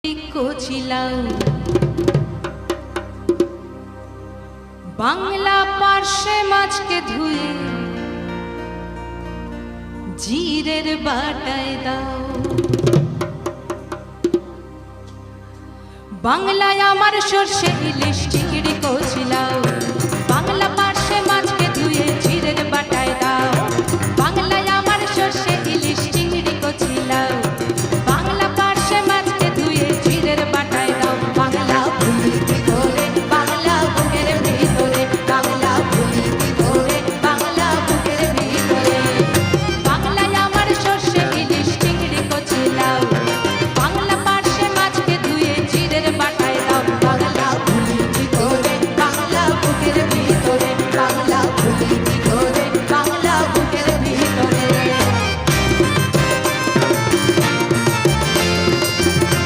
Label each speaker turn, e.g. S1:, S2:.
S1: কচিলাও বাংলা পার্শ্বে মাছকে ধুয়ে জিরের বাটায় দাও। বাংলায় আমার সর্ষে ইলিশ চিংড়ি কচিলাও